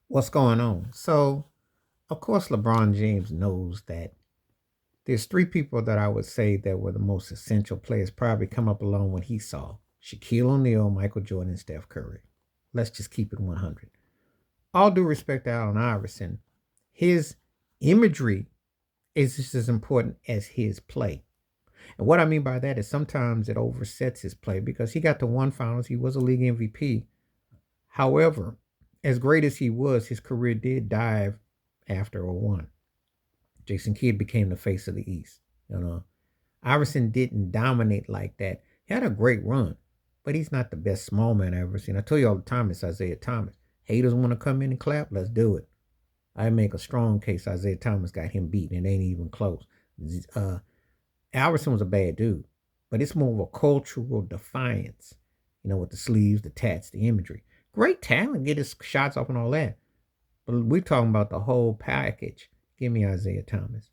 What's going on? So, of course, LeBron James knows that there's three people that I would say that were the most essential players probably come up along when he saw Shaquille O'Neal, Michael Jordan, and Steph Curry. Let's just keep it 100. All due respect to Allen Iverson, his imagery is just as important as his play. And what I mean by that is sometimes it oversets his play because he got to one finals, he was a league MVP. However, as great as he was, his career did dive after a one. Jason Kidd became the face of the East. You know, Iverson didn't dominate like that. He had a great run, but he's not the best small man I've ever seen. I tell you all the time, it's Isaiah Thomas. Haters want to come in and clap. Let's do it. I make a strong case. Isaiah Thomas got him beaten. It ain't even close. Uh, Iverson was a bad dude, but it's more of a cultural defiance. You know, with the sleeves, the tats, the imagery. Great talent, get his shots off and all that. But we're talking about the whole package. Give me Isaiah Thomas.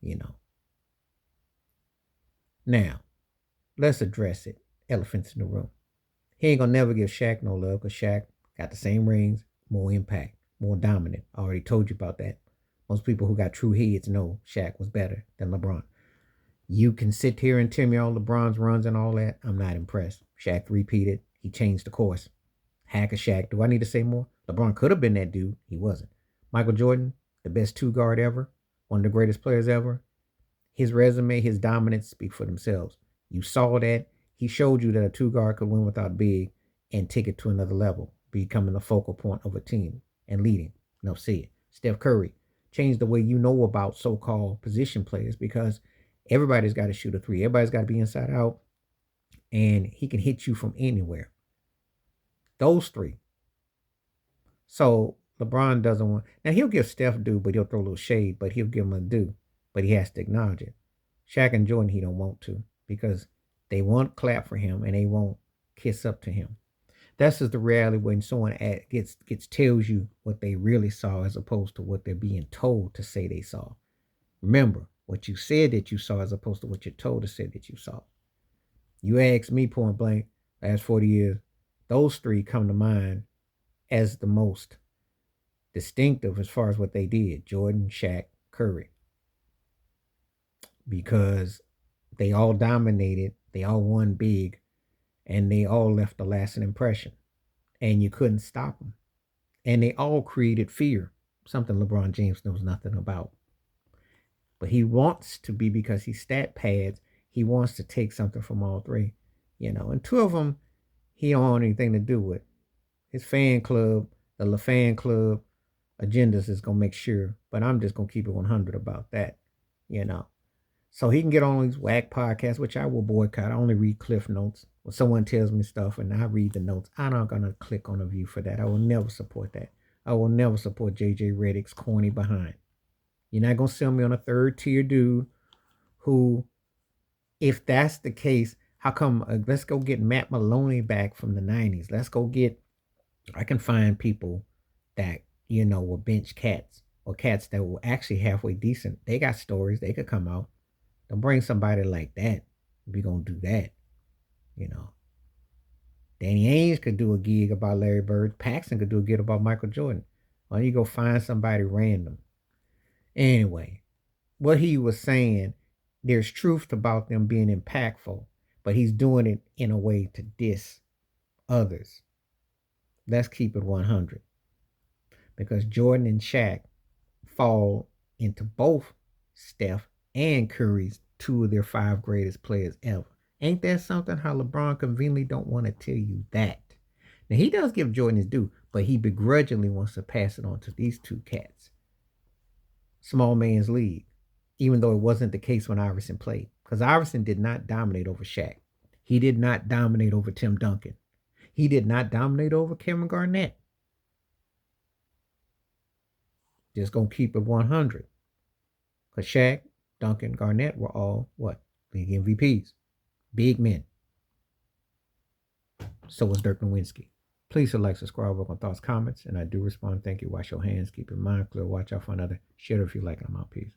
You know. Now, let's address it. Elephants in the room. He ain't gonna never give Shaq no love because Shaq got the same rings, more impact, more dominant. I already told you about that. Most people who got true heads know Shaq was better than LeBron. You can sit here and tell me all LeBron's runs and all that. I'm not impressed. Shaq repeated. He changed the course. Hack a Shaq. Do I need to say more? LeBron could have been that dude. He wasn't. Michael Jordan, the best two guard ever, one of the greatest players ever. His resume, his dominance speak for themselves. You saw that. He showed you that a two guard could win without big and take it to another level, becoming the focal point of a team and leading. No, see it. Steph Curry changed the way you know about so called position players because everybody's got to shoot a three. Everybody's got to be inside out, and he can hit you from anywhere. Those three. So LeBron doesn't want. Now he'll give Steph due, but he'll throw a little shade, but he'll give him a due, but he has to acknowledge it. Shaq and Jordan, he don't want to because they won't clap for him and they won't kiss up to him. That's just the reality when someone gets tells you what they really saw as opposed to what they're being told to say they saw. Remember what you said that you saw as opposed to what you're told to say that you saw. You ask me point blank, last 40 years, those three come to mind as the most distinctive as far as what they did: Jordan, Shaq, Curry, because they all dominated, they all won big, and they all left a lasting impression, and you couldn't stop them. And they all created fear, something LeBron James knows nothing about. But he wants to be because he stat pads. He wants to take something from all three, you know. And two of them, he don't want anything to do with. His fan club, the fan club agendas is gonna make sure. But I'm just gonna keep it 100 about that, you know. So he can get on these whack podcasts, which I will boycott. I only read Cliff Notes. When someone tells me stuff and I read the notes, I'm not gonna click on a view for that. I will never support that. I will never support JJ Redick's corny behind. You're not gonna sell me on a third tier dude who, if that's the case, how come? Let's go get Matt Maloney back from the '90s. Let's go get. I can find people that were bench cats or cats that were actually halfway decent. They got stories. They could come out. Don't bring somebody like that. We gonna do that, you know. Danny Ainge could do a gig about Larry Bird. Paxson could do a gig about Michael Jordan. Why don't you go find somebody random? Anyway, what he was saying, there's truth about them being impactful, but he's doing it in a way to diss others. Let's keep it 100. Because Jordan and Shaq fall into both Steph and Curry's two of their five greatest players ever. Ain't that something how LeBron conveniently don't want to tell you that? Now he does give Jordan his due, but he begrudgingly wants to pass it on to these two cats. Small man's league, even though it wasn't the case when Iverson played. Because Iverson did not dominate over Shaq. He did not dominate over Tim Duncan. He did not dominate over Kevin Garnett. Just gonna keep it 100. Because Shaq, Duncan, Garnett were all what? League MVPs. Big men. So was Dirk Nowitzki. Please like, subscribe, work on thoughts, comments, and I do respond. Thank you. Wash your hands. Keep your mind clear. Watch out for another. Share it if you like. I'm out. Peace.